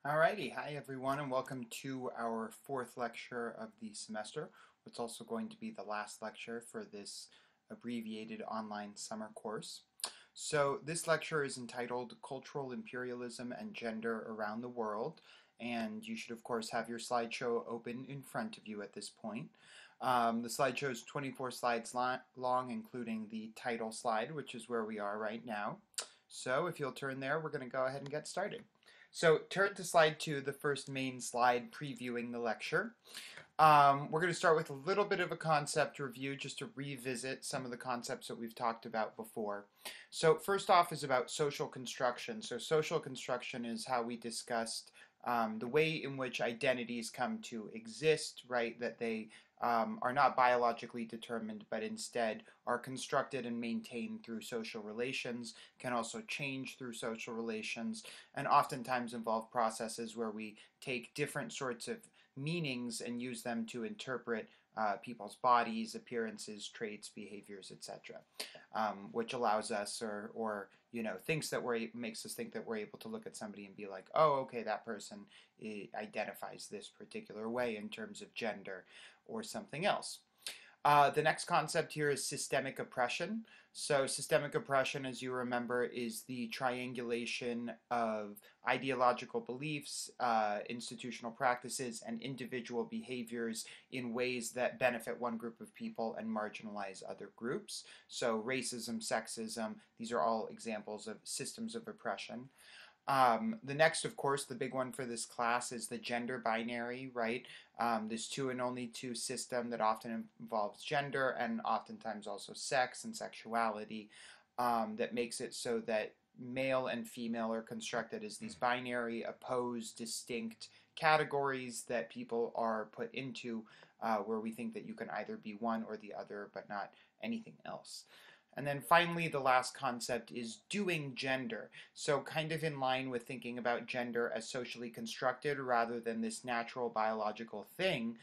Alrighty, hi everyone, and welcome to our fourth lecture of the semester. It's also going to be the last lecture for this abbreviated online summer course. So this lecture is entitled Cultural Imperialism and Gender Around the World, and you should of course have your slideshow open in front of you at this point. The slideshow is 24 slides long, including the title slide, which is where we are right now. So if you'll turn there, we're going to go ahead and get started. So turn to slide 2, the first main slide previewing the lecture. We're going to start with a little bit of a concept review just to revisit some of the concepts that we've talked about before. So first off is about social construction. So social construction is how we discussed the way in which identities come to exist, right? That they are not biologically determined, but instead are constructed and maintained through social relations, can also change through social relations, and oftentimes involve processes where we take different sorts of meanings and use them to interpret people's bodies, appearances, traits, behaviors, etc., which allows us or thinks that makes us think that we're able to look at somebody and be like, oh, okay, that person identifies this particular way in terms of gender or something else. The next concept here is systemic oppression. So systemic oppression, as you remember, is the triangulation of ideological beliefs, institutional practices, and individual behaviors in ways that benefit one group of people and marginalize other groups. So racism, sexism, these are all examples of systems of oppression. The next, of course, the big one for this class is the gender binary, right? This two and only two system that often involves gender and oftentimes also sex and sexuality, that makes it so that male and female are constructed as these binary, opposed, distinct categories that people are put into, where we think that you can either be one or the other, but not anything else. And then finally, the last concept is doing gender. So kind of in line with thinking about gender as socially constructed rather than this natural biological thing,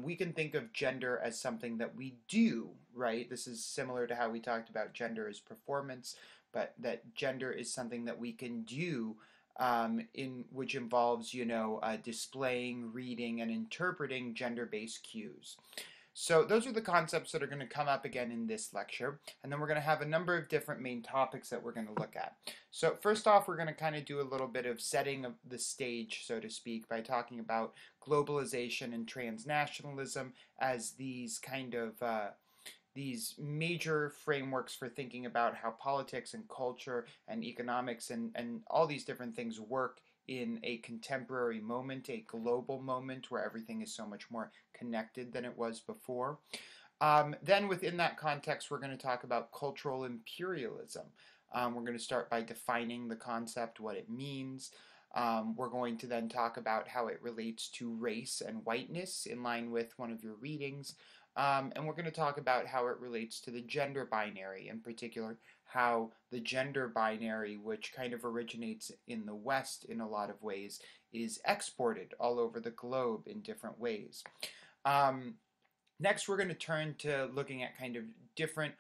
we can think of gender as something that we do, right? This is similar to how we talked about gender as performance, but that gender is something that we can do, in which involves, displaying, reading, and interpreting gender-based cues. So those are the concepts that are going to come up again in this lecture, and then we're going to have a number of different main topics that we're going to look at. So first off, we're going to kind of do a little bit of setting of the stage, so to speak, by talking about globalization and transnationalism as these kind of these major frameworks for thinking about how politics and culture and economics and all these different things work in a contemporary moment, a global moment where everything is so much more connected than it was before. Then within that context, we're going to talk about cultural imperialism. We're going to start by defining the concept, what it means. We're going to then talk about how it relates to race and whiteness in line with one of your readings. And we're going to talk about how it relates to the gender binary, in particular, how the gender binary, which kind of originates in the West in a lot of ways, is exported all over the globe in different ways. Next, we're going to turn to looking at kind of different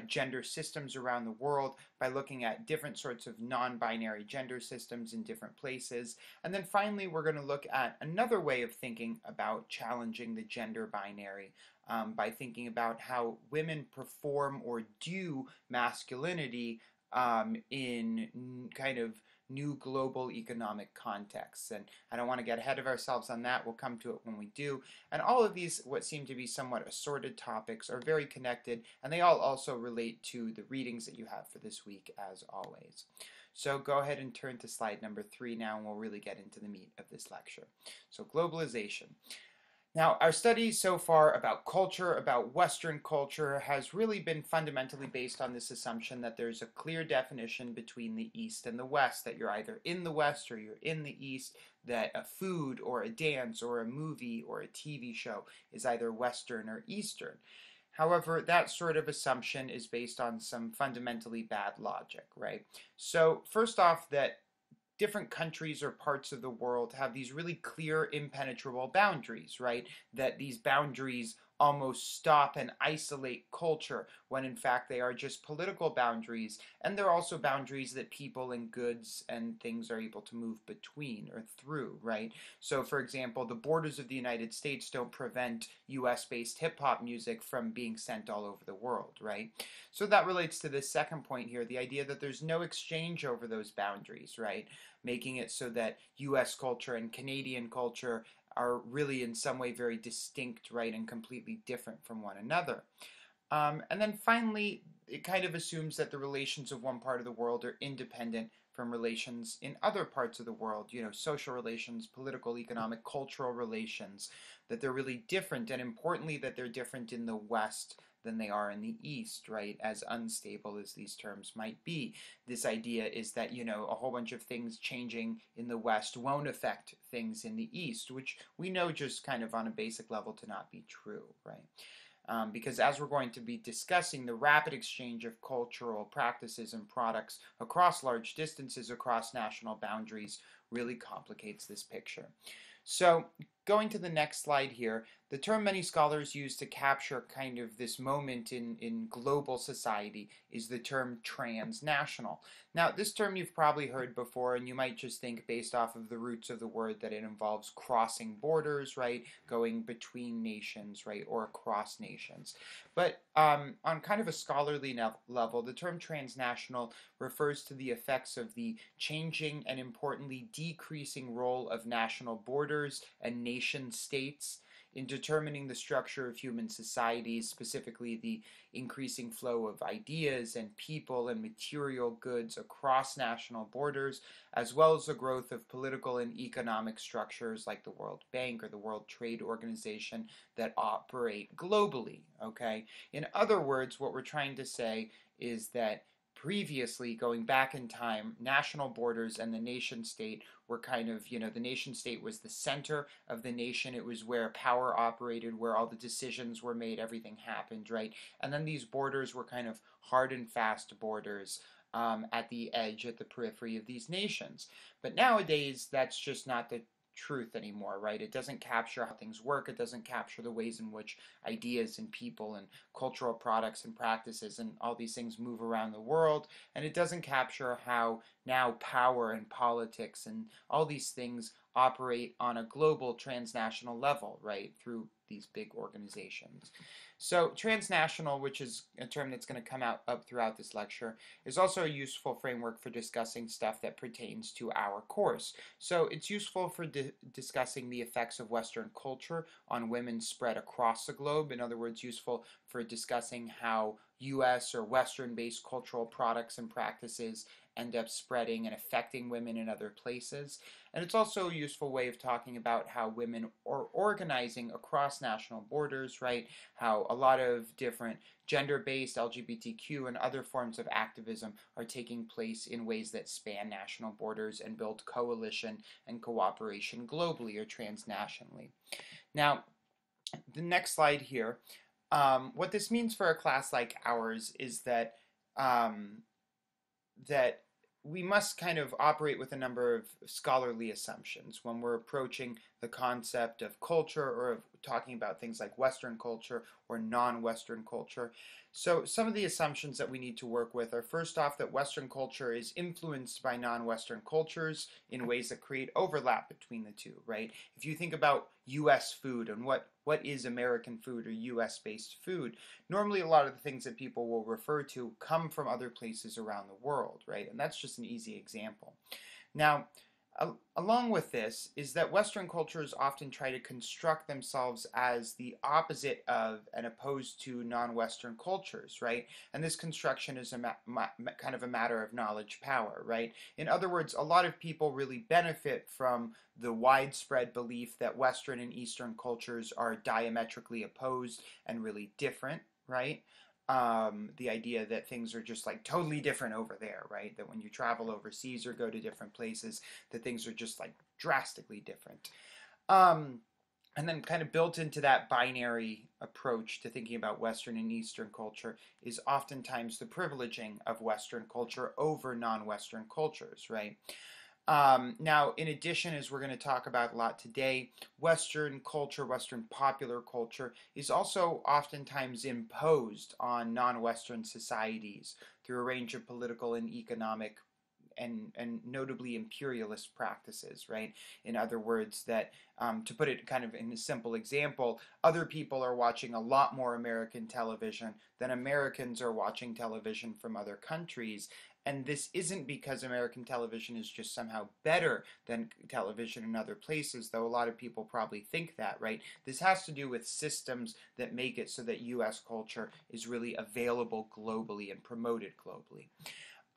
gender systems around the world by looking at different sorts of non-binary gender systems in different places. And then finally, we're going to look at another way of thinking about challenging the gender binary, by thinking about how women perform or do masculinity in kind of new global economic contexts. And I don't want to get ahead of ourselves on that. We'll come to it when we do. And all of these, what seem to be somewhat assorted topics, are very connected, and they all also relate to the readings that you have for this week, as always. So go ahead and turn to slide number 3 now, and we'll really get into the meat of this lecture. So globalization. Now, our study so far about culture, about Western culture, has really been fundamentally based on this assumption that there's a clear definition between the East and the West, that you're either in the West or you're in the East, that a food or a dance or a movie or a TV show is either Western or Eastern. However, that sort of assumption is based on some fundamentally bad logic, right? So first off, that different countries or parts of the world have these really clear, impenetrable boundaries, right? That these boundaries almost stop and isolate culture when in fact they are just political boundaries, and they're also boundaries that people and goods and things are able to move between or through, right? So for example, the borders of the United States don't prevent US based hip hop music from being sent all over the world, right? So that relates to the second point here, the idea that there's no exchange over those boundaries, right? Making it so that US culture and Canadian culture are really in some way very distinct, right, and completely different from one another. And then finally, it kind of assumes that the relations of one part of the world are independent from relations in other parts of the world, social relations, political, economic, cultural relations, that they're really different, and importantly, that they're different in the West than they are in the East, right? As unstable as these terms might be. This idea is that, a whole bunch of things changing in the West won't affect things in the East, which we know just kind of on a basic level to not be true, right? Because as we're going to be discussing, the rapid exchange of cultural practices and products across large distances, across national boundaries, really complicates this picture. So going to the next slide here, the term many scholars use to capture kind of this moment in global society is the term transnational. Now, this term you've probably heard before, and you might just think based off of the roots of the word that it involves crossing borders, right? Going between nations, right? Or across nations. But on kind of a scholarly level, the term transnational refers to the effects of the changing and importantly decreasing role of national borders and nation states in determining the structure of human societies, specifically the increasing flow of ideas and people and material goods across national borders, as well as the growth of political and economic structures like the World Bank or the World Trade Organization that operate globally, okay? In other words, what we're trying to say is that previously, going back in time, national borders and the nation state were kind of, the nation state was the center of the nation. It was where power operated, where all the decisions were made, everything happened, right? And then these borders were kind of hard and fast borders at the edge, at the periphery of these nations. But nowadays, that's just not the truth anymore, right? It doesn't capture how things work. It doesn't capture the ways in which ideas and people and cultural products and practices and all these things move around the world. And it doesn't capture how now power and politics and all these things operate on a global transnational level, right? Through these big organizations. So transnational, which is a term that's going to come up throughout this lecture, is also a useful framework for discussing stuff that pertains to our course. So it's useful for discussing the effects of Western culture on women spread across the globe. In other words, useful for discussing how US or Western-based cultural products and practices end up spreading and affecting women in other places. And it's also a useful way of talking about how women are organizing across national borders, right? How a lot of different gender-based, LGBTQ, and other forms of activism are taking place in ways that span national borders and build coalition and cooperation globally or transnationally. Now, the next slide here, what this means for a class like ours is that that we must kind of operate with a number of scholarly assumptions when we're approaching the concept of culture or of talking about things like Western culture or non-Western culture. So some of the assumptions that we need to work with are, first off, that Western culture is influenced by non-Western cultures in ways that create overlap between the two, right? If you think about US food and what is American food or US-based food, normally a lot of the things that people will refer to come from other places around the world, right? And that's just an easy example. Now, along with this is that Western cultures often try to construct themselves as the opposite of and opposed to non-Western cultures, right? And this construction is kind of a matter of knowledge power, right? In other words, a lot of people really benefit from the widespread belief that Western and Eastern cultures are diametrically opposed and really different, right? The idea that things are just like totally different over there, right? That when you travel overseas or go to different places, that things are just like drastically different. And then kind of built into that binary approach to thinking about Western and Eastern culture is oftentimes the privileging of Western culture over non-Western cultures, right? Now, in addition, as we're going to talk about a lot today, Western culture, Western popular culture, is also oftentimes imposed on non-Western societies through a range of political and economic and notably imperialist practices, right? In other words, that to put it kind of in a simple example, other people are watching a lot more American television than Americans are watching television from other countries. And this isn't because American television is just somehow better than television in other places, though a lot of people probably think that, right? This has to do with systems that make it so that US culture is really available globally and promoted globally.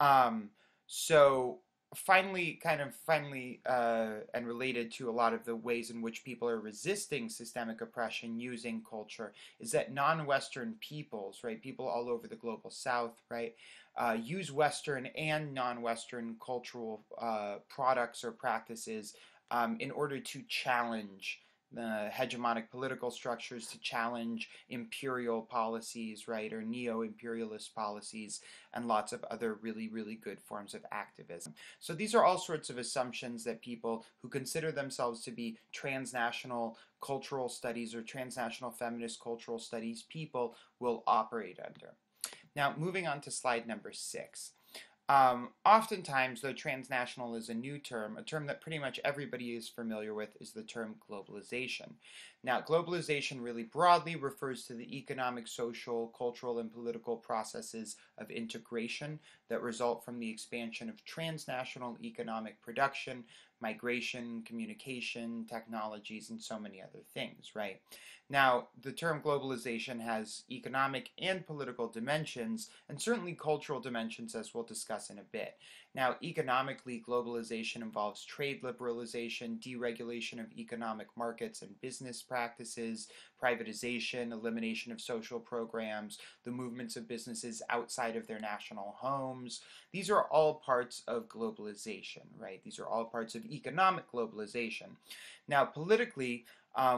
Um, so finally, and related to a lot of the ways in which people are resisting systemic oppression using culture, is that non-Western peoples, right, people all over the global South, right, use Western and non-Western cultural products or practices in order to challenge the hegemonic political structures, to challenge imperial policies, right, or neo-imperialist policies, and lots of other really, really good forms of activism. So these are all sorts of assumptions that people who consider themselves to be transnational cultural studies or transnational feminist cultural studies people will operate under. Now, moving on to slide number 6. Oftentimes, though transnational is a new term, a term that pretty much everybody is familiar with is the term globalization. Now, globalization really broadly refers to the economic, social, cultural, and political processes of integration that result from the expansion of transnational economic production, migration, communication, technologies, and so many other things, right? Now, the term globalization has economic and political dimensions, and certainly cultural dimensions, as we'll discuss in a bit. Now, economically, globalization involves trade liberalization, deregulation of economic markets and business practices, privatization, elimination of social programs, the movements of businesses outside of their national homes. These are all parts of globalization, right? These are all parts of economic globalization. Now, politically,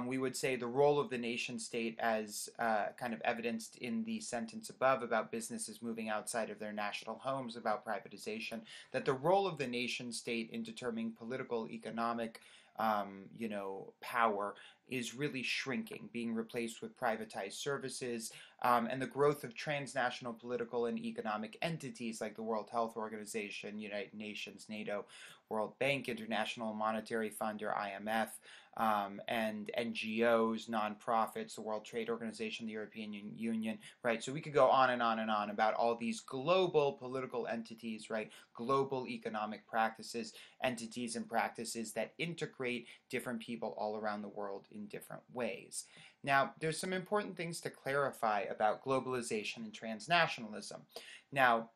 we would say the role of the nation state, as kind of evidenced in the sentence above about businesses moving outside of their national homes, about privatization, that the role of the nation state in determining political, economic, power is really shrinking, being replaced with privatized services, and the growth of transnational political and economic entities like the World Health Organization, United Nations, NATO, World Bank, International Monetary Fund, or IMF, and NGOs, nonprofits, the World Trade Organization, the European Union, right? So we could go on and on and on about all these global political entities, right? Global economic practices, entities and practices that integrate different people all around the world in different ways. Now, there's some important things to clarify about globalization and transnationalism. Now,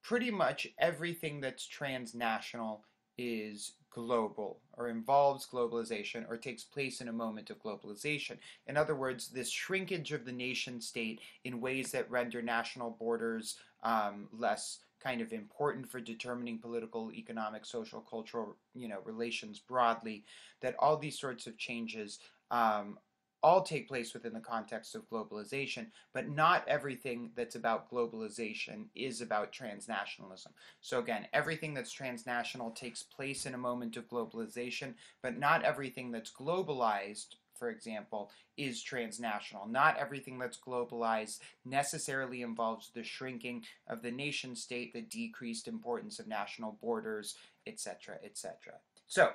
pretty much everything that's transnational is global or involves globalization or takes place in a moment of globalization. In other words, this shrinkage of the nation state in ways that render national borders less kind of important for determining political, economic, social, cultural, relations broadly, that all these sorts of changes all take place within the context of globalization, but not everything that's about globalization is about transnationalism. So again, everything that's transnational takes place in a moment of globalization, but not everything that's globalized, for example, is transnational. Not everything that's globalized necessarily involves the shrinking of the nation state, the decreased importance of national borders, etc., etc. So,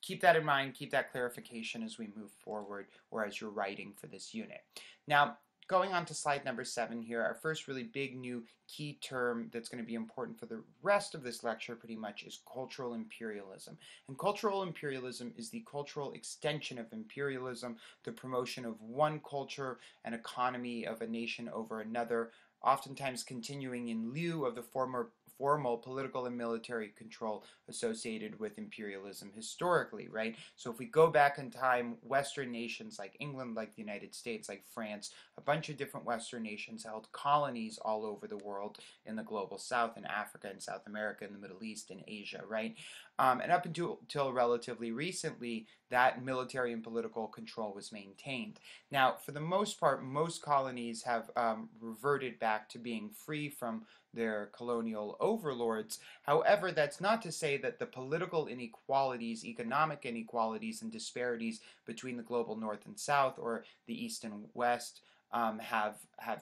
keep that in mind, keep that clarification as we move forward or as you're writing for this unit. Now, going on to slide number 7 here, our first really big new key term that's going to be important for the rest of this lecture pretty much is cultural imperialism. And cultural imperialism is the cultural extension of imperialism, the promotion of one culture and economy of a nation over another, oftentimes continuing in lieu of the formal political and military control associated with imperialism historically, right? So if we go back in time, Western nations like England, like the United States, like France, a bunch of different Western nations held colonies all over the world in the global South, in Africa, in South America, in the Middle East, in Asia, right? And up until relatively recently, that military and political control was maintained. Now, for the most part, most colonies have reverted back to being free from their colonial overlords. However, that's not to say that the political inequalities, economic inequalities, and disparities between the global North and South, or the East and West, have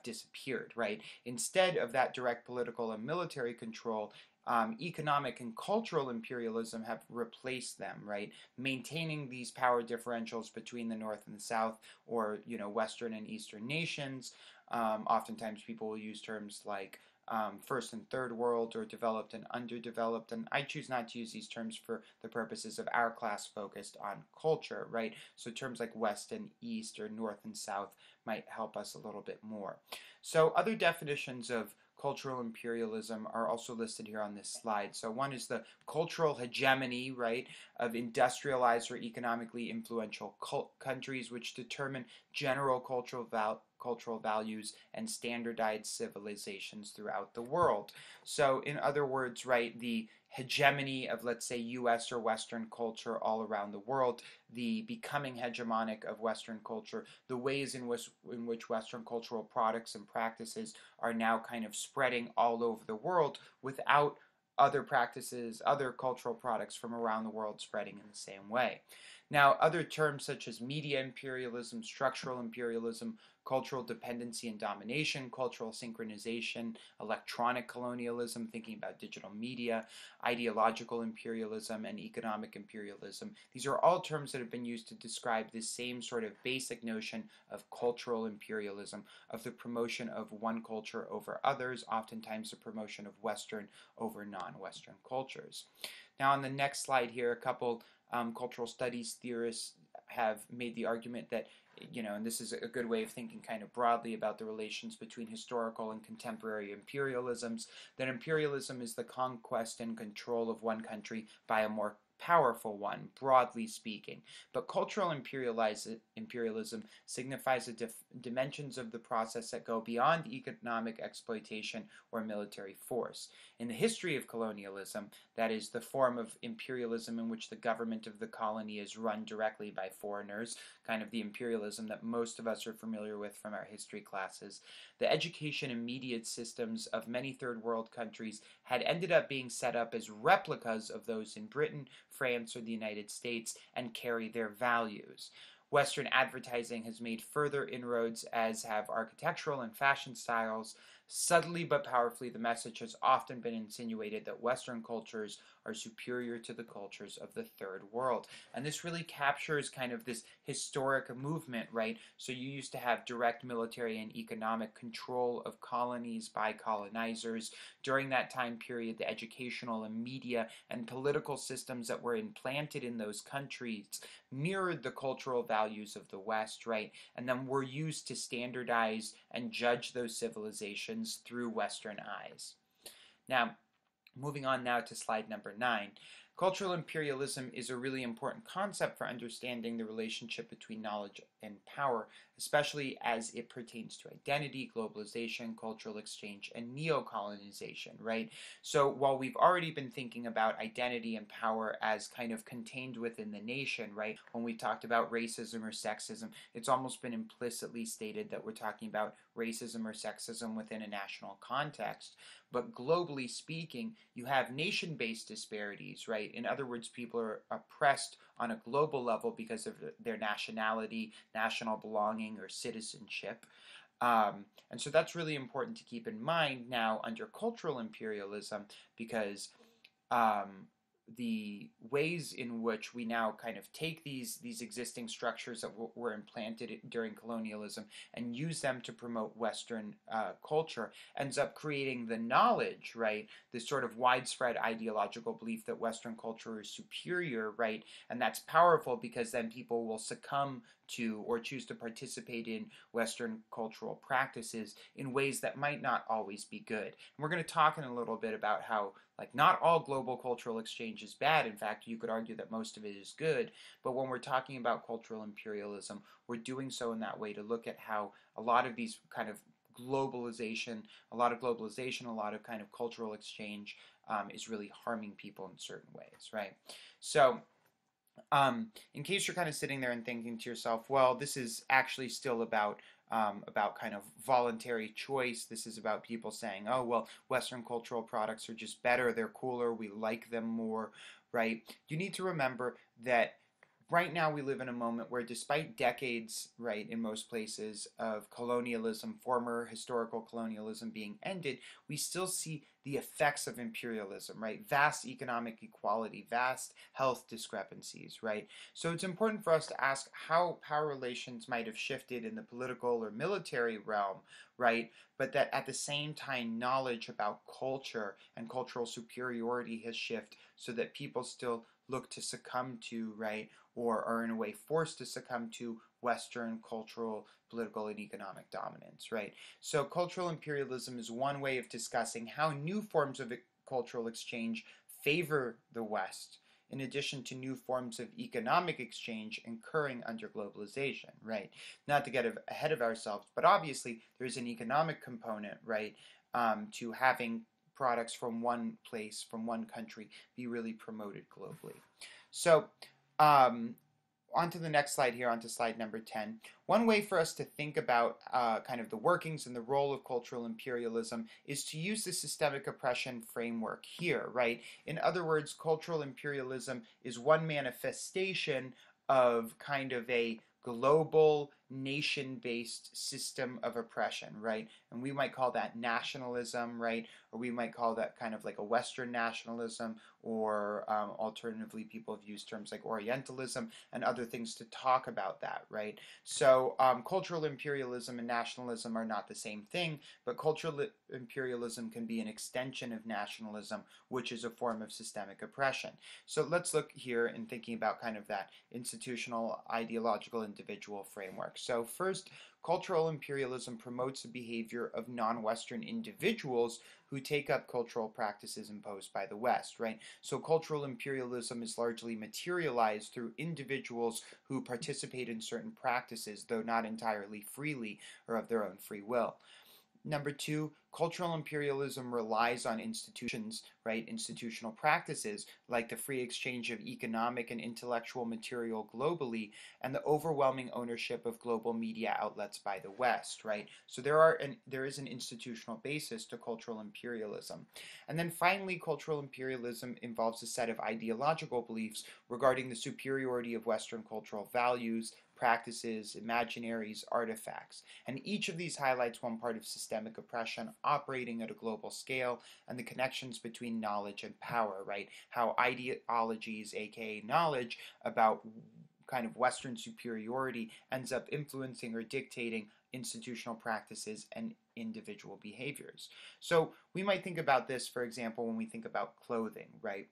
disappeared, right? Instead of that direct political and military control, economic and cultural imperialism have replaced them, right? Maintaining these power differentials between the North and the South, or Western and Eastern nations. Oftentimes, people will use terms like first and third world, or developed and underdeveloped, and I choose not to use these terms for the purposes of our class focused on culture, right? So terms like West and East, or North and South, might help us a little bit more. So other definitions of cultural imperialism are also listed here on this slide. So one is the cultural hegemony, right, of industrialized or economically influential countries, which determine general cultural values and standardized civilizations throughout the world. So in other words, right, the hegemony of, let's say, US or Western culture all around the world, the becoming hegemonic of Western culture, the ways in which Western cultural products and practices are now kind of spreading all over the world without other practices, other cultural products from around the world spreading in the same way. Now, other terms such as media imperialism, structural imperialism, cultural dependency and domination, cultural synchronization, electronic colonialism, thinking about digital media, ideological imperialism, and economic imperialism. These are all terms that have been used to describe this same sort of basic notion of cultural imperialism, of the promotion of one culture over others, oftentimes the promotion of Western over non-Western cultures. Now, on the next slide here, a couple cultural studies theorists have made the argument that, and this is a good way of thinking kind of broadly about the relations between historical and contemporary imperialisms, that imperialism is the conquest and control of one country by a more powerful one, broadly speaking. But cultural imperialism signifies the dimensions of the process that go beyond economic exploitation or military force. In the history of colonialism, that is, the form of imperialism in which the government of the colony is run directly by foreigners, kind of the imperialism that most of us are familiar with from our history classes, the education and media systems of many third world countries had ended up being set up as replicas of those in Britain, France, or the United States, and carry their values. Western advertising has made further inroads, as have architectural and fashion styles. Subtly but powerfully, the message has often been insinuated that Western cultures are superior to the cultures of the third world. And this really captures kind of this historic movement, right? So you used to have direct military and economic control of colonies by colonizers. During that time period, the educational and media and political systems that were implanted in those countries mirrored the cultural values of the West, right? And then were used to standardize and judge those civilizations through Western eyes. Now, moving on now to slide number 9. Cultural imperialism is a really important concept for understanding the relationship between knowledge and power, especially as it pertains to identity, globalization, cultural exchange, and neo-colonization, right? So while we've already been thinking about identity and power as kind of contained within the nation, right? When we talked about racism or sexism, it's almost been implicitly stated that we're talking about racism or sexism within a national context. But globally speaking, you have nation-based disparities, right? In other words, people are oppressed on a global level because of their nationality, national belonging, or citizenship. And so that's really important to keep in mind now under cultural imperialism, because the ways in which we now kind of take these existing structures that were implanted during colonialism and use them to promote Western culture ends up creating the knowledge, right? This sort of widespread ideological belief that Western culture is superior, right? And that's powerful because then people will succumb to or choose to participate in Western cultural practices in ways that might not always be good. And we're going to talk in a little bit about how, like, not all global cultural exchange is bad. In fact, you could argue that most of it is good. But when we're talking about cultural imperialism, we're doing so in that way to look at how a lot of these kind of globalization, a lot of kind of cultural exchange is really harming people in certain ways, right? So in case you're kind of sitting there and thinking to yourself, well, this is actually still about kind of voluntary choice. This is about people saying, oh, well, Western cultural products are just better, they're cooler, we like them more, right? You need to remember that right now we live in a moment where, despite decades, right, in most places, of colonialism, former historical colonialism being ended, we still see the effects of imperialism, right? Vast economic equality, vast health discrepancies, right? So it's important for us to ask how power relations might have shifted in the political or military realm, right? But that at the same time, knowledge about culture and cultural superiority has shifted so that people still look to succumb to, right, or are in a way forced to succumb to Western cultural, political, and economic dominance, right? So cultural imperialism is one way of discussing how new forms of cultural exchange favor the West, in addition to new forms of economic exchange occurring under globalization, right? Not to get ahead of ourselves, but obviously there's an economic component, right, to having products from one place, from one country, be really promoted globally. So, on to the next slide here, on to slide number 10. One way for us to think about kind of the workings and the role of cultural imperialism is to use the systemic oppression framework here, right? In other words, cultural imperialism is one manifestation of kind of a global nation-based system of oppression, right? And we might call that nationalism, right? Or we might call that kind of like a Western nationalism, or alternatively, people have used terms like Orientalism and other things to talk about that, right? So cultural imperialism and nationalism are not the same thing, but cultural imperialism can be an extension of nationalism, which is a form of systemic oppression. So let's look here in thinking about kind of that institutional, ideological, individual framework. So first, cultural imperialism promotes the behavior of non-Western individuals who take up cultural practices imposed by the West, right? So cultural imperialism is largely materialized through individuals who participate in certain practices, though not entirely freely or of their own free will. Number two, cultural imperialism relies on institutions, right? Institutional practices like the free exchange of economic and intellectual material globally, and the overwhelming ownership of global media outlets by the West, right? So there is an institutional basis to cultural imperialism. And then finally, cultural imperialism involves a set of ideological beliefs regarding the superiority of Western cultural values, practices, imaginaries, artifacts. And each of these highlights one part of systemic oppression operating at a global scale and the connections between knowledge and power, right? How ideologies, aka knowledge, about kind of Western superiority ends up influencing or dictating institutional practices and individual behaviors. So we might think about this, for example, when we think about clothing, right?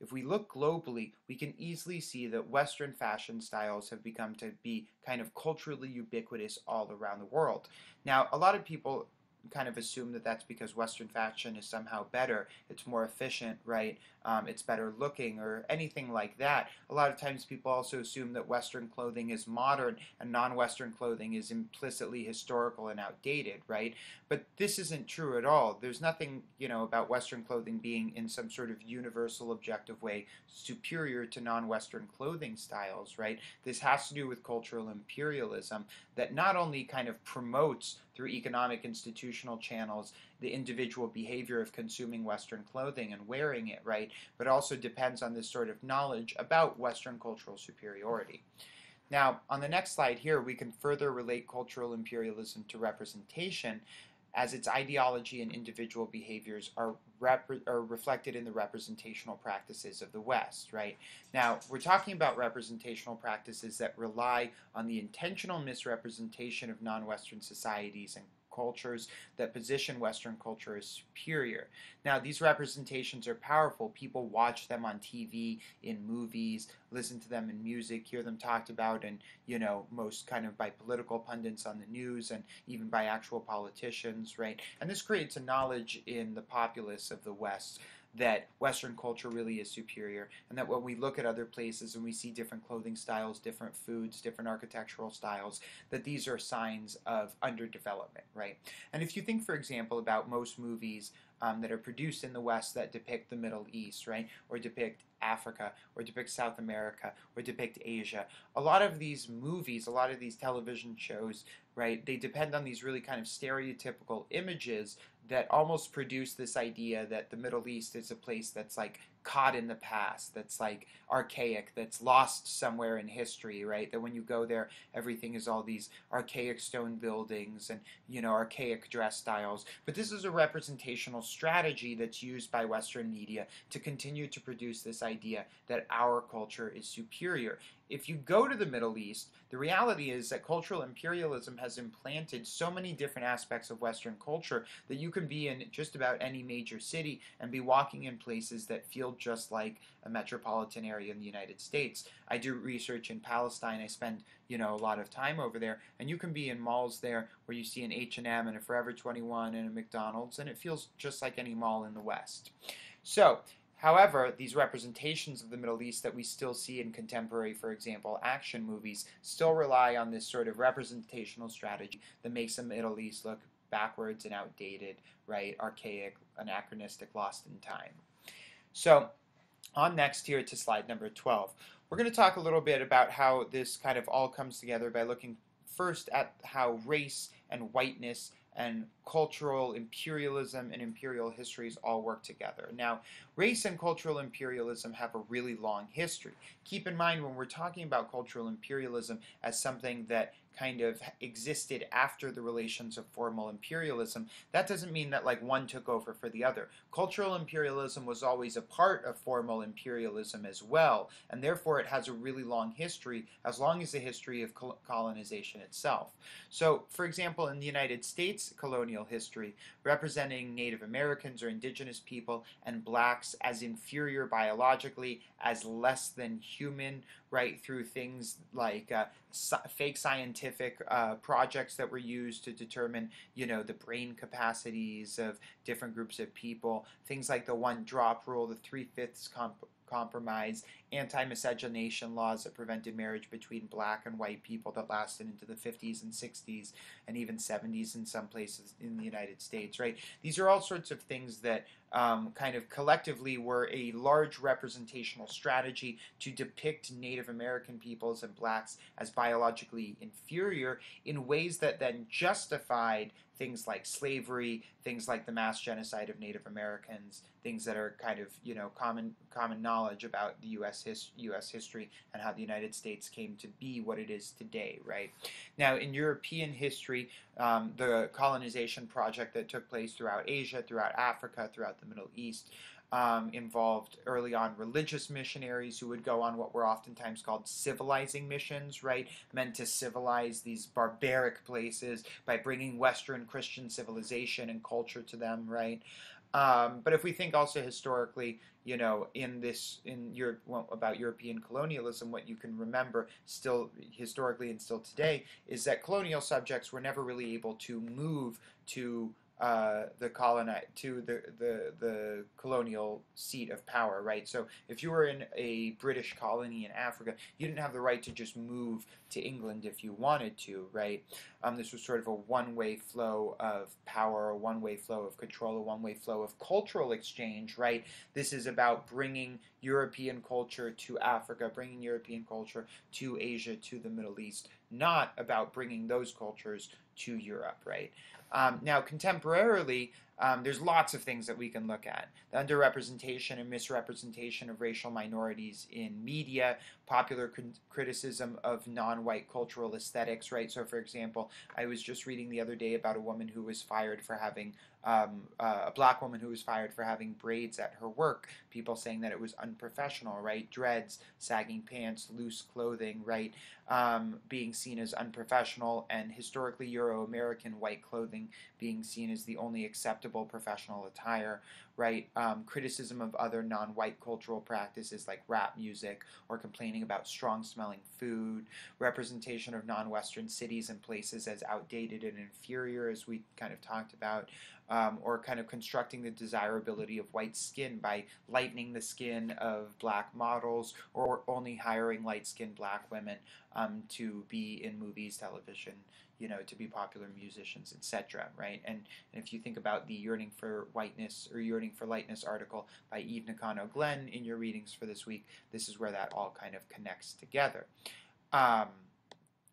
If we look globally, we can easily see that Western fashion styles have become to be kind of culturally ubiquitous all around the world. Now, a lot of people kind of assume that that's because Western fashion is somehow better, it's more efficient, right? It's better looking or anything like that. A lot of times people also assume that Western clothing is modern and non-Western clothing is implicitly historical and outdated, right? But this isn't true at all. There's nothing, about Western clothing being in some sort of universal objective way superior to non-Western clothing styles, right? This has to do with cultural imperialism that not only kind of promotes through economic institutional channels the individual behavior of consuming Western clothing and wearing it, right? But also depends on this sort of knowledge about Western cultural superiority. Now, on the next slide here, we can further relate cultural imperialism to representation, as its ideology and individual behaviors are reflected in the representational practices of the West, right? Now, we're talking about representational practices that rely on the intentional misrepresentation of non-Western societies and cultures that position Western culture as superior. Now, these representations are powerful. People watch them on TV, in movies, listen to them in music, hear them talked about, and, most kind of by political pundits on the news and even by actual politicians, right? And this creates a knowledge in the populace of the West that Western culture really is superior, and that when we look at other places and we see different clothing styles, different foods, different architectural styles, that these are signs of underdevelopment, right? And if you think, for example, about most movies that are produced in the West that depict the Middle East, right, or depict Africa, or depict South America, or depict Asia, a lot of these movies, a lot of these television shows, right, they depend on these really kind of stereotypical images that almost produce this idea that the Middle East is a place that's like caught in the past, that's like archaic, that's lost somewhere in history, right? That when you go there, everything is all these archaic stone buildings and, archaic dress styles. But this is a representational strategy that's used by Western media to continue to produce this idea that our culture is superior. If you go to the Middle East, the reality is that cultural imperialism has implanted so many different aspects of Western culture that you can be in just about any major city and be walking in places that feel just like a metropolitan area in the United States. I do research in Palestine. I spend, a lot of time over there, and you can be in malls there where you see an H&M and a Forever 21 and a McDonald's, and it feels just like any mall in the West. So, however, these representations of the Middle East that we still see in contemporary, for example, action movies, still rely on this sort of representational strategy that makes the Middle East look backwards and outdated, right, archaic, anachronistic, lost in time. So, on next here to slide number 12. We're going to talk a little bit about how this kind of all comes together by looking first at how race and whiteness and cultural imperialism and imperial histories all work together. Now, race and cultural imperialism have a really long history. Keep in mind when we're talking about cultural imperialism as something that kind of existed after the relations of formal imperialism, that doesn't mean that like one took over for the other. Cultural imperialism was always a part of formal imperialism as well, and therefore it has a really long history, as long as the history of colonization itself. So, for example, in the United States colonial history, representing Native Americans or indigenous people and blacks as inferior biologically, as less than human, right, through things like fake scientific projects that were used to determine, the brain capacities of different groups of people, things like the one-drop rule, the three-fifths compromise, anti-miscegenation laws that prevented marriage between black and white people that lasted into the 50s and 60s and even 70s in some places in the United States, right? These are all sorts of things that kind of collectively were a large representational strategy to depict Native American peoples and blacks as biologically inferior in ways that then justified things like slavery, things like the mass genocide of Native Americans, things that are kind of, common knowledge about the U.S. history and how the United States came to be what it is today, right? Now, in European history, the colonization project that took place throughout Asia, throughout Africa, throughout the Middle East, involved early on religious missionaries who would go on what were oftentimes called civilizing missions, right? Meant to civilize these barbaric places by bringing Western Christian civilization and culture to them, right? But if we think also historically, about European colonialism, what you can remember still historically and still today is that colonial subjects were never really able to move to the colonial seat of power, right? So if you were in a British colony in Africa, you didn't have the right to just move to England if you wanted to, right? This was sort of a one-way flow of power, a one-way flow of control, a one-way flow of cultural exchange, right? This is about bringing European culture to Africa, bringing European culture to Asia, to the Middle East, not about bringing those cultures to Europe, right? Now, contemporarily, there's lots of things that we can look at. The underrepresentation and misrepresentation of racial minorities in media, popular criticism of non-white cultural aesthetics, right? So, for example, I was just reading the other day about a woman who was fired for having, a black woman who was fired for having braids at her work. People saying that it was unprofessional, right? Dreads, sagging pants, loose clothing, right? Being seen as unprofessional, and historically Euro-American white clothing being seen as the only acceptable professional attire, right? Criticism of other non-white cultural practices like rap music, or complaining about strong-smelling food, representation of non-Western cities and places as outdated and inferior, as we kind of talked about, or kind of constructing the desirability of white skin by lightening the skin of black models, or only hiring light-skinned black women to be in movies, television, to be popular musicians, etc., right? And if you think about the Yearning for Whiteness or Yearning for Lightness article by Eve Nakano-Glenn in your readings for this week, this is where that all kind of connects together.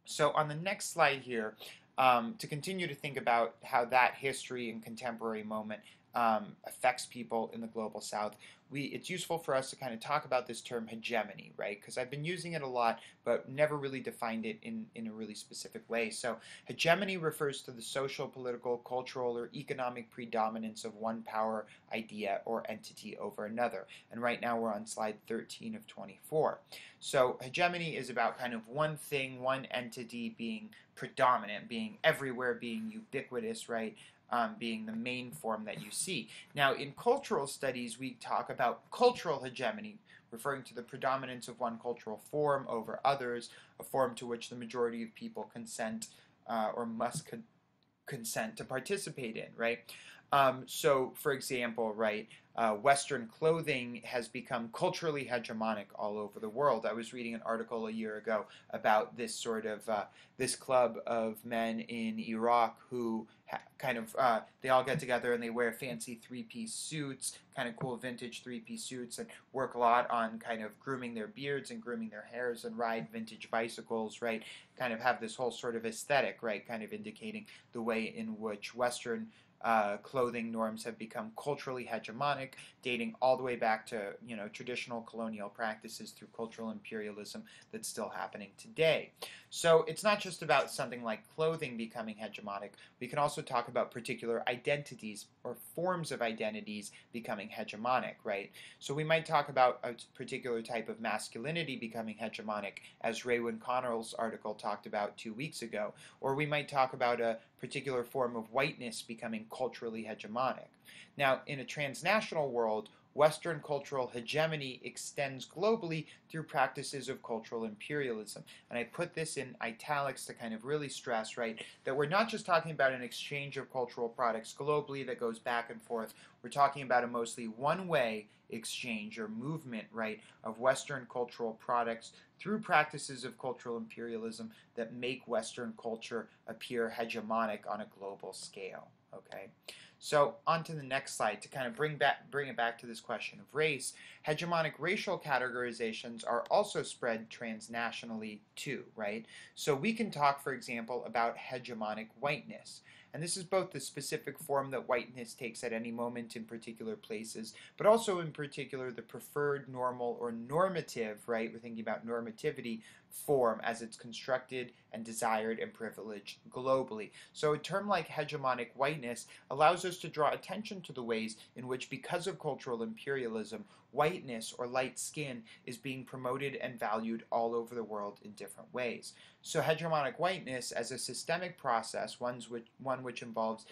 So on the next slide here, to continue to think about how that history and contemporary moment affects people in the Global South, it's useful for us to kind of talk about this term hegemony, right? Because I've been using it a lot, but never really defined it in a really specific way. So hegemony refers to the social, political, cultural, or economic predominance of one power, idea, or entity over another. And right now we're on slide 13 of 24. So hegemony is about kind of one thing, one entity being predominant, being everywhere, being ubiquitous, right? Being the main form that you see. Now, in cultural studies, we talk about cultural hegemony, referring to the predominance of one cultural form over others, a form to which the majority of people consent or must consent to participate in, right? So, for example, right, Western clothing has become culturally hegemonic all over the world. I was reading an article a year ago about this sort of, this club of men in Iraq who they all get together and they wear fancy three-piece suits, kind of cool vintage three-piece suits, and work a lot on kind of grooming their beards and grooming their hairs and ride vintage bicycles, right? Kind of have this whole sort of aesthetic, right? Kind of indicating the way in which Western clothing norms have become culturally hegemonic, dating all the way back to traditional colonial practices through cultural imperialism that's still happening today. So it's not just about something like clothing becoming hegemonic. We can also talk about particular identities or forms of identities becoming hegemonic, right? So we might talk about a particular type of masculinity becoming hegemonic, as Raywin Connell's article talked about 2 weeks ago, or we might talk about a particular form of whiteness becoming culturally hegemonic. Now, in a transnational world, Western cultural hegemony extends globally through practices of cultural imperialism. And I put this in italics to kind of really stress, right, that we're not just talking about an exchange of cultural products globally that goes back and forth. We're talking about a mostly one-way exchange or movement, right, of Western cultural products through practices of cultural imperialism that make Western culture appear hegemonic on a global scale, okay? So on to the next slide to kind of bring it back to this question of race. Hegemonic racial categorizations are also spread transnationally too, right? So we can talk, for example, about hegemonic whiteness. And this is both the specific form that whiteness takes at any moment in particular places, but also in particular the preferred, normal, or normative, right? We're thinking about normativity form as it's constructed and desired and privileged globally. So a term like hegemonic whiteness allows us to draw attention to the ways in which, because of cultural imperialism, whiteness or light skin is being promoted and valued all over the world in different ways. So hegemonic whiteness as a systemic process, one which involves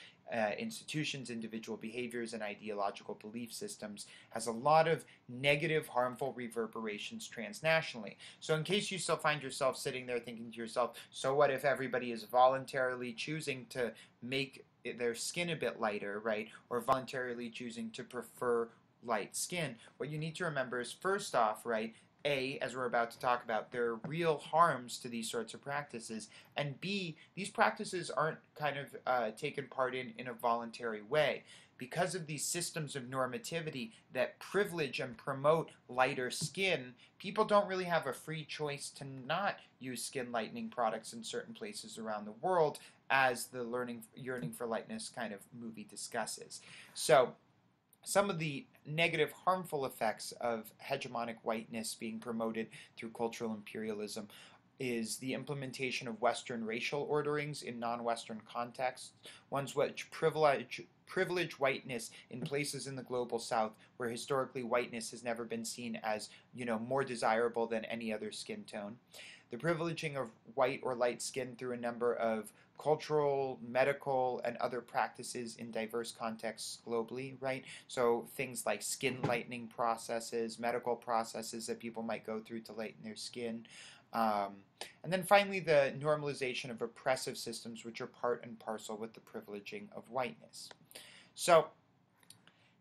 institutions, individual behaviors, and ideological belief systems, has a lot of negative, harmful reverberations transnationally. So in case you still find yourself sitting there thinking to yourself, so what if everybody is voluntarily choosing to make their skin a bit lighter, right, or voluntarily choosing to prefer light skin? What you need to remember is, first off, right, A, as we're about to talk about, there are real harms to these sorts of practices, and B, these practices aren't kind of taken part in a voluntary way. Because of these systems of normativity that privilege and promote lighter skin, people don't really have a free choice to not use skin lightening products in certain places around the world, as the Yearning for Lightness kind of movie discusses. So some of the negative, harmful effects of hegemonic whiteness being promoted through cultural imperialism is the implementation of Western racial orderings in non-Western contexts, ones which privilege whiteness in places in the global South where historically whiteness has never been seen as, more desirable than any other skin tone. The privileging of white or light skin through a number of cultural, medical, and other practices in diverse contexts globally, right? So things like skin lightening processes, medical processes that people might go through to lighten their skin. And then finally, the normalization of oppressive systems, which are part and parcel with the privileging of whiteness. So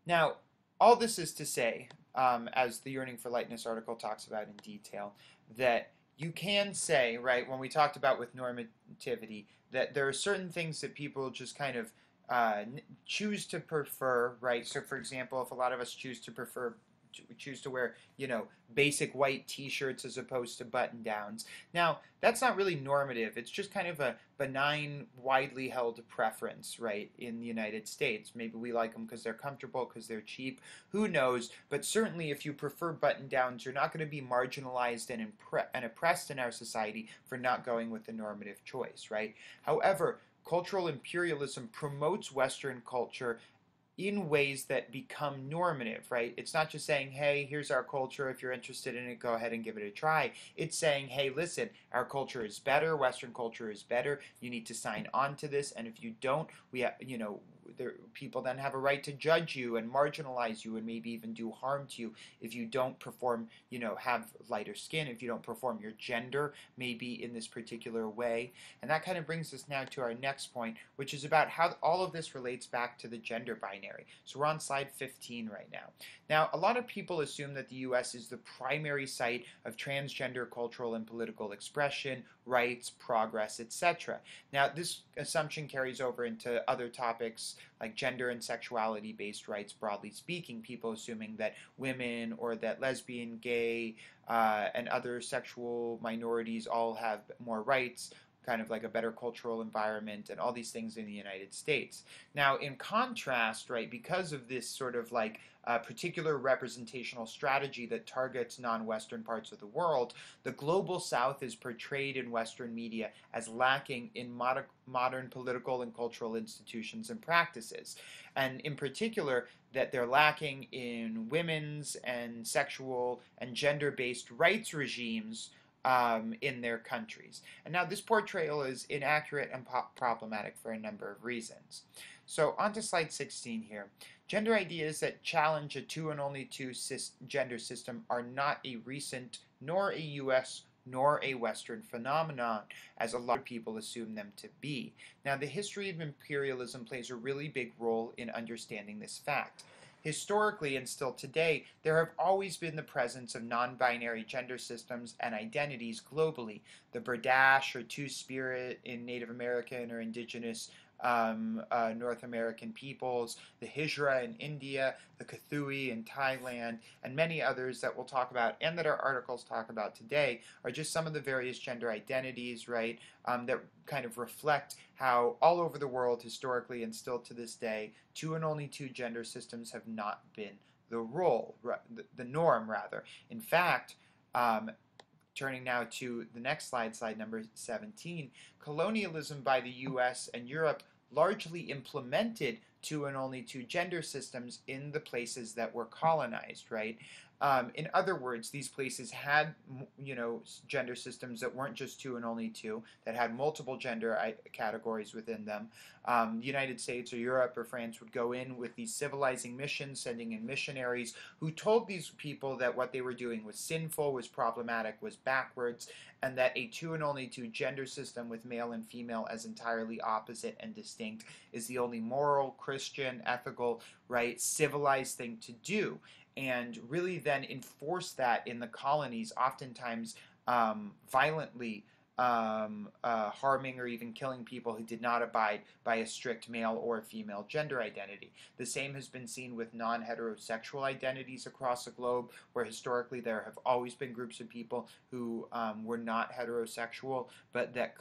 now, all this is to say, as the Yearning for Lightness article talks about in detail, that you can say, right, when we talked about with normativity, that there are certain things that people just kind of choose to prefer, right? So, for example, if a lot of us choose to wear, basic white t-shirts as opposed to button-downs. Now, that's not really normative. It's just kind of a benign, widely held preference, right, in the United States. Maybe we like them because they're comfortable, because they're cheap. Who knows? But certainly if you prefer button-downs, you're not going to be marginalized and oppressed in our society for not going with the normative choice, right? However, cultural imperialism promotes Western culture in ways that become normative, right? It's not just saying, hey, here's our culture. If you're interested in it, go ahead and give it a try. It's saying, hey, listen, our culture is better. Western culture is better. You need to sign on to this. And if you don't, people then have a right to judge you and marginalize you and maybe even do harm to you if you don't perform, have lighter skin, if you don't perform your gender maybe in this particular way. And that kind of brings us now to our next point, which is about how all of this relates back to the gender binary. So we're on slide 15 right now. Now, a lot of people assume that the U.S. is the primary site of transgender cultural and political expression, rights, progress, etc. Now, this assumption carries over into other topics like gender and sexuality-based rights, broadly speaking, people assuming that women or that lesbian, gay, and other sexual minorities all have more rights, kind of like a better cultural environment and all these things in the United States. Now, in contrast, right, because of this sort of like particular representational strategy that targets non-Western parts of the world, the global South is portrayed in Western media as lacking in modern political and cultural institutions and practices. And in particular, that they're lacking in women's and sexual and gender-based rights regimes in their countries. And now this portrayal is inaccurate and problematic for a number of reasons. So on to slide 16 here. Gender ideas that challenge a two and only two gender system are not a recent nor a U.S. nor a Western phenomenon, as a lot of people assume them to be. Now, the history of imperialism plays a really big role in understanding this fact. Historically, and still today, there have always been the presence of non-binary gender systems and identities globally. The Berdache or Two-Spirit in Native American or indigenous North American peoples, the Hijra in India, the Kathui in Thailand, and many others that we'll talk about and that our articles talk about today are just some of the various gender identities, right, that kind of reflect how all over the world historically and still to this day, two and only two gender systems have not been the norm rather. In fact, turning now to the next slide, slide number 17, colonialism by the U.S. and Europe largely implemented two and only two gender systems in the places that were colonized, right? In other words, these places had, gender systems that weren't just two and only two, that had multiple gender categories within them. The United States or Europe or France would go in with these civilizing missions, sending in missionaries who told these people that what they were doing was sinful, was problematic, was backwards, and that a two and only two gender system with male and female as entirely opposite and distinct is the only moral, Christian, ethical, right, civilized thing to do. And really then enforce that in the colonies, oftentimes violently harming or even killing people who did not abide by a strict male or female gender identity. The same has been seen with non-heterosexual identities across the globe, where historically there have always been groups of people who were not heterosexual, but that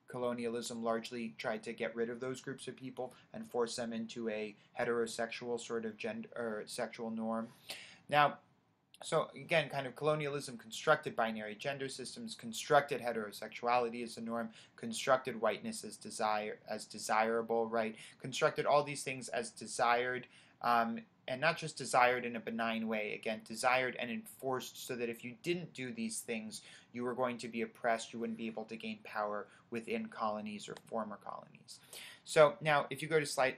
colonialism largely tried to get rid of those groups of people and force them into a heterosexual sort of gender or sexual norm. Now, So again, kind of colonialism constructed binary gender systems, constructed heterosexuality as the norm, constructed whiteness as desirable, right? Constructed all these things as desired, and not just desired in a benign way. Again, desired and enforced, so that if you didn't do these things, you were going to be oppressed. You wouldn't be able to gain power within colonies or former colonies. So now, if you go to slide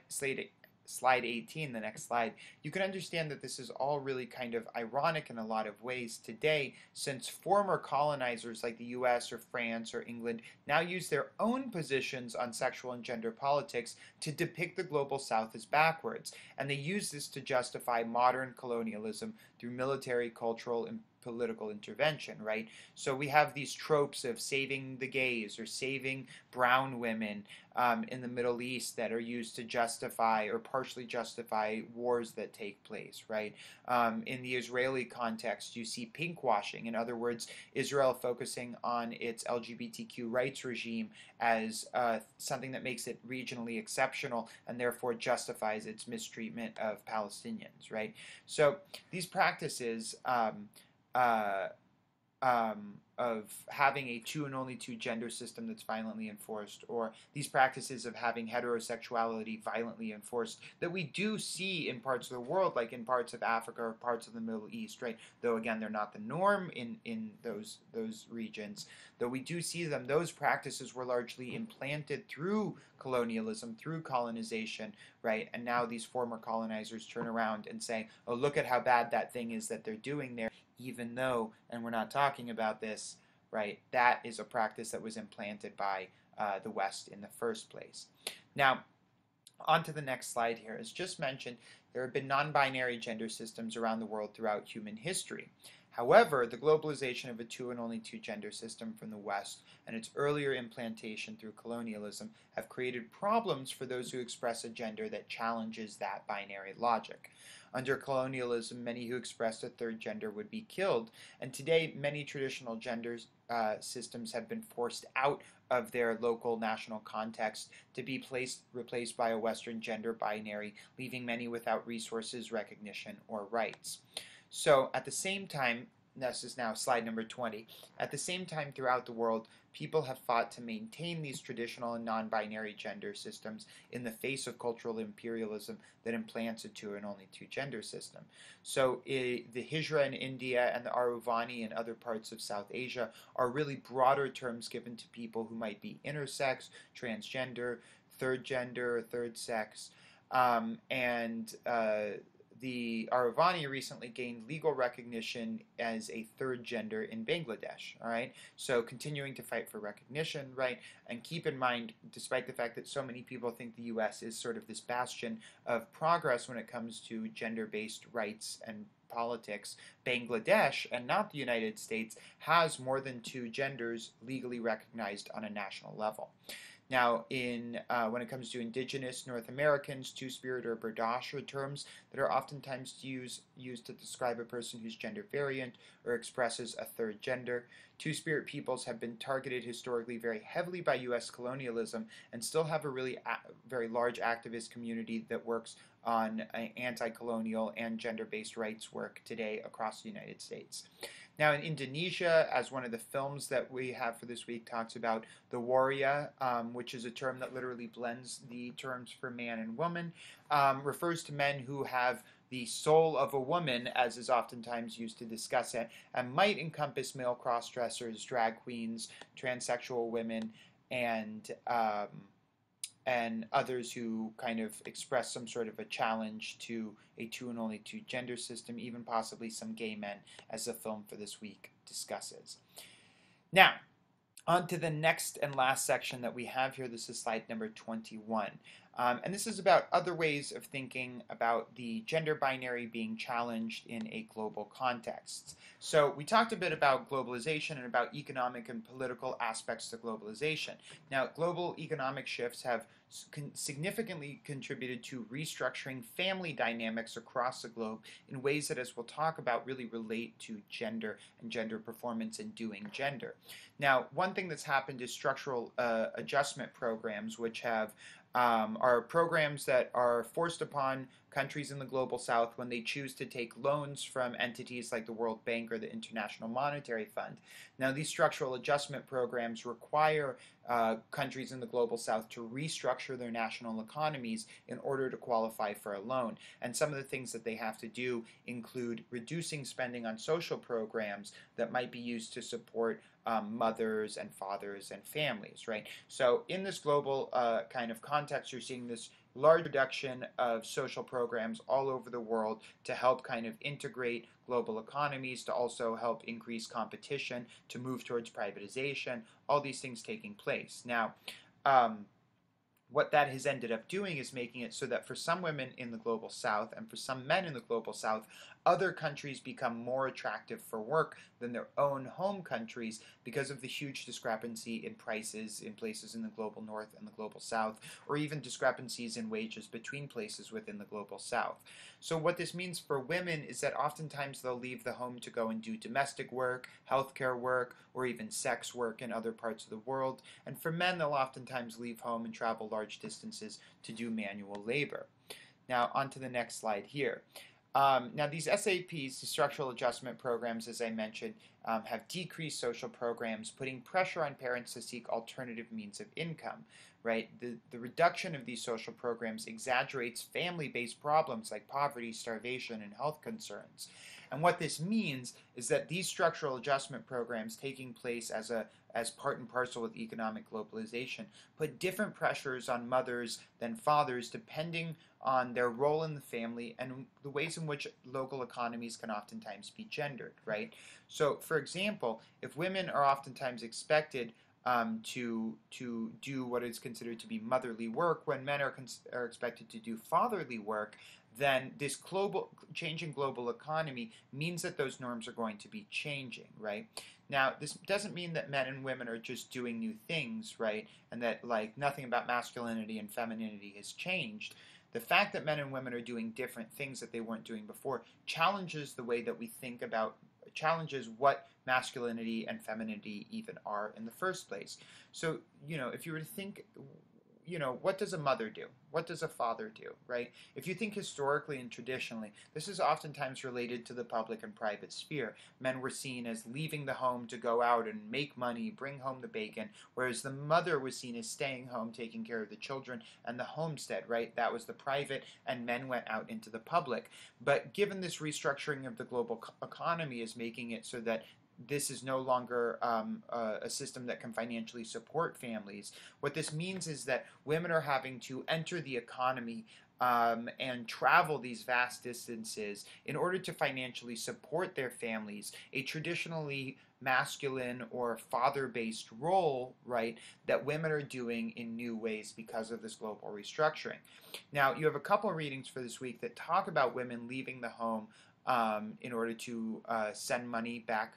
18, the next slide, you can understand that this is all really kind of ironic in a lot of ways today, since former colonizers like the US or France or England now use their own positions on sexual and gender politics to depict the global South as backwards. And they use this to justify modern colonialism through military, cultural, and political intervention, right? So we have these tropes of saving the gays or saving brown women in the Middle East that are used to justify or partially justify wars that take place, right? In the Israeli context, you see pinkwashing. In other words, Israel focusing on its LGBTQ rights regime as something that makes it regionally exceptional and therefore justifies its mistreatment of Palestinians, right? So these practices uh, of having a two and only two gender system that's violently enforced, or these practices of having heterosexuality violently enforced that we do see in parts of the world, like in parts of Africa or parts of the Middle East, right? Though again, they're not the norm in those regions. Though we do see them, those practices were largely implanted through colonialism, through colonization, right? And now these former colonizers turn around and say, oh, look at how bad that thing is that they're doing there, even though, and we're not talking about this, right, that is a practice that was implanted by the West in the first place. Now, on to the next slide here. As just mentioned, there have been non-binary gender systems around the world throughout human history. However, the globalization of a two and only two gender system from the West and its earlier implantation through colonialism have created problems for those who express a gender that challenges that binary logic. Under colonialism, many who expressed a third gender would be killed, and today many traditional gender systems have been forced out of their local national context to be replaced by a Western gender binary, leaving many without resources, recognition, or rights. So at the same time, this is now slide number 20, at the same time throughout the world, people have fought to maintain these traditional and non-binary gender systems in the face of cultural imperialism that implants a two and only two gender system. So the Hijra in India and the Aruvani in other parts of South Asia are really broader terms given to people who might be intersex, transgender, third gender, third sex, and the Aruvani recently gained legal recognition as a third gender in Bangladesh, all right? So continuing to fight for recognition, right? And keep in mind, despite the fact that so many people think the US is sort of this bastion of progress when it comes to gender-based rights and politics, Bangladesh, and not the United States, has more than two genders legally recognized on a national level. Now, when it comes to indigenous North Americans, Two-Spirit or Berdache are terms that are oftentimes used to describe a person who's gender variant or expresses a third gender. Two-Spirit peoples have been targeted historically very heavily by U.S. colonialism and still have a really very large activist community that works on anti-colonial and gender-based rights work today across the United States. Now in Indonesia, as one of the films that we have for this week talks about, the waria, which is a term that literally blends the terms for man and woman, refers to men who have the soul of a woman, as is oftentimes used to discuss it, and might encompass male cross-dressers, drag queens, transsexual women, and others who kind of express some sort of a challenge to a two and only two gender system, even possibly some gay men, as the film for this week discusses. Now, on to the next and last section that we have here. This is slide number 21. And this is about other ways of thinking about the gender binary being challenged in a global context. So we talked a bit about globalization and about economic and political aspects to globalization. Now, global economic shifts have significantly contributed to restructuring family dynamics across the globe in ways that, as we'll talk about, really relate to gender and gender performance and doing gender. Now, one thing that's happened is structural adjustment programs, which are programs that are forced upon countries in the Global South, when they choose to take loans from entities like the World Bank or the International Monetary Fund. Now, these structural adjustment programs require countries in the Global South to restructure their national economies in order to qualify for a loan. And some of the things that they have to do include reducing spending on social programs that might be used to support mothers and fathers and families, right? So in this global kind of context, you're seeing this large reduction of social programs all over the world to help kind of integrate global economies, to also help increase competition, to move towards privatization, all these things taking place. Now, what that has ended up doing is making it so that for some women in the Global South and for some men in the Global South, other countries become more attractive for work than their own home countries because of the huge discrepancy in prices in places in the Global North and the Global South, or even discrepancies in wages between places within the Global South. So what this means for women is that oftentimes they'll leave the home to go and do domestic work, healthcare work, or even sex work in other parts of the world. And for men, they'll oftentimes leave home and travel large distances to do manual labor. Now, on to the next slide here. Now, these SAPs, the structural adjustment programs, as I mentioned, have decreased social programs, putting pressure on parents to seek alternative means of income, right? The reduction of these social programs exaggerates family-based problems like poverty, starvation, and health concerns. And what this means is that these structural adjustment programs taking place as part and parcel with economic globalization put different pressures on mothers than fathers depending on their role in the family and the ways in which local economies can oftentimes be gendered, right? So, for example, if women are oftentimes expected to do what is considered to be motherly work, when men are expected to do fatherly work, then this changing global economy means that those norms are going to be changing, right? Now, this doesn't mean that men and women are just doing new things, right? And that like nothing about masculinity and femininity has changed. The fact that men and women are doing different things that they weren't doing before challenges the way that we think about, challenges what masculinity and femininity even are in the first place. So, if you were to think, what does a mother do? What does a father do, right? If you think historically and traditionally, this is oftentimes related to the public and private sphere. Men were seen as leaving the home to go out and make money, bring home the bacon, whereas the mother was seen as staying home, taking care of the children and the homestead, right? That was the private, and men went out into the public. But given this restructuring of the global economy is making it so that this is no longer a system that can financially support families. What this means is that women are having to enter the economy and travel these vast distances in order to financially support their families, a traditionally masculine or father-based role, right, that women are doing in new ways because of this global restructuring. Now, you have a couple of readings for this week that talk about women leaving the home in order to send money back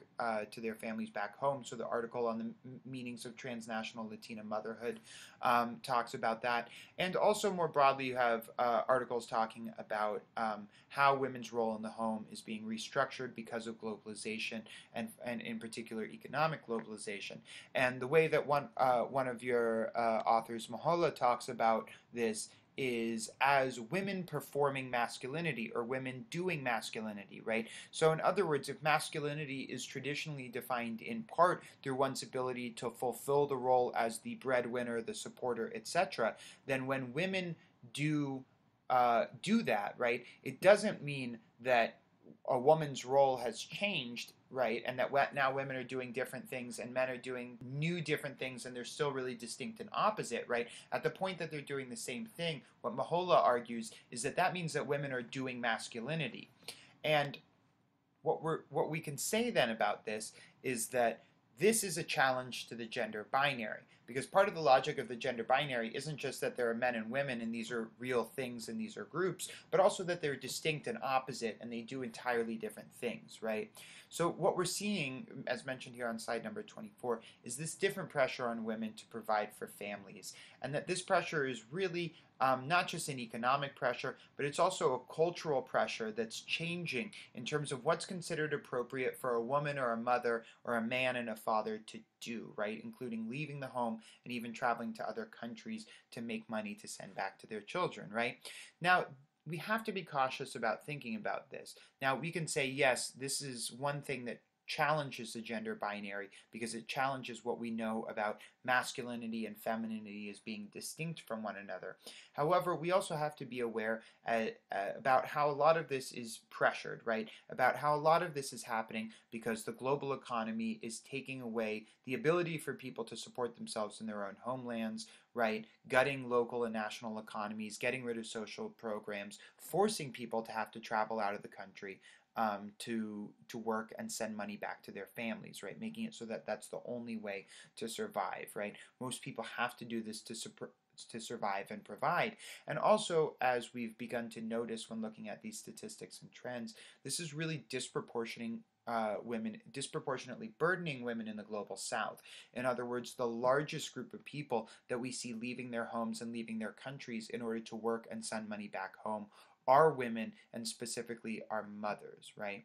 to their families back home. So the article on the meanings of transnational Latina motherhood talks about that. And also more broadly, you have articles talking about how women's role in the home is being restructured because of globalization and in particular economic globalization. And the way that one of your authors, Mahola, talks about this is as women performing masculinity or women doing masculinity, right? So in other words, if masculinity is traditionally defined in part through one's ability to fulfill the role as the breadwinner, the supporter, etc., then when women do that, right, it doesn't mean that a woman's role has changed, right, and that now women are doing different things and men are doing new different things, and they're still really distinct and opposite, right? At the point that they're doing the same thing, what Mahola argues is that that means that women are doing masculinity. And what we can say then about this is that this is a challenge to the gender binary, because part of the logic of the gender binary isn't just that there are men and women and these are real things and these are groups, but also that they're distinct and opposite and they do entirely different things, right? So what we're seeing, as mentioned here on slide number 24, is this different pressure on women to provide for families, and that this pressure is really not just an economic pressure, but it's also a cultural pressure that's changing in terms of what's considered appropriate for a woman or a mother or a man and a father to do, right? Including leaving the home and even traveling to other countries to make money to send back to their children, right? Now, we have to be cautious about thinking about this. Now, we can say, yes, this is one thing that challenges the gender binary because it challenges what we know about masculinity and femininity as being distinct from one another. However, we also have to be aware about how a lot of this is pressured, right? About how a lot of this is happening because the global economy is taking away the ability for people to support themselves in their own homelands, right? Gutting local and national economies, getting rid of social programs, forcing people to have to travel out of the country to work and send money back to their families, right? Making it so that that's the only way to survive, right? Most people have to do this to survive and provide. And also, as we've begun to notice when looking at these statistics and trends, this is really disproportionately burdening women in the global south. In other words, the largest group of people that we see leaving their homes and leaving their countries in order to work and send money back home are women, and specifically are mothers, right?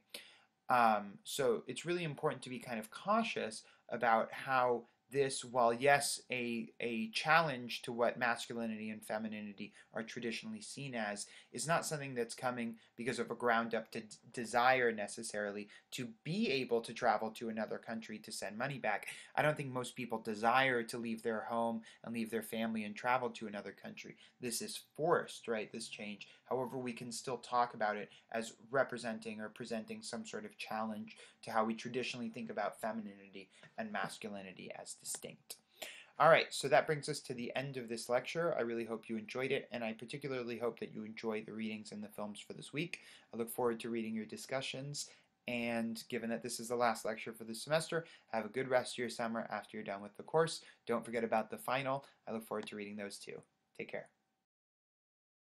So it's really important to be kind of cautious about how this, while yes, a challenge to what masculinity and femininity are traditionally seen as, is not something that's coming because of a ground up desire necessarily to be able to travel to another country to send money back. I don't think most people desire to leave their home and leave their family and travel to another country. This is forced, right? This change. However, we can still talk about it as representing or presenting some sort of challenge to how we traditionally think about femininity and masculinity as distinct. All right, so that brings us to the end of this lecture. I really hope you enjoyed it, and I particularly hope that you enjoy the readings and the films for this week. I look forward to reading your discussions, and given that this is the last lecture for this semester, have a good rest of your summer after you're done with the course. Don't forget about the final. I look forward to reading those too. Take care.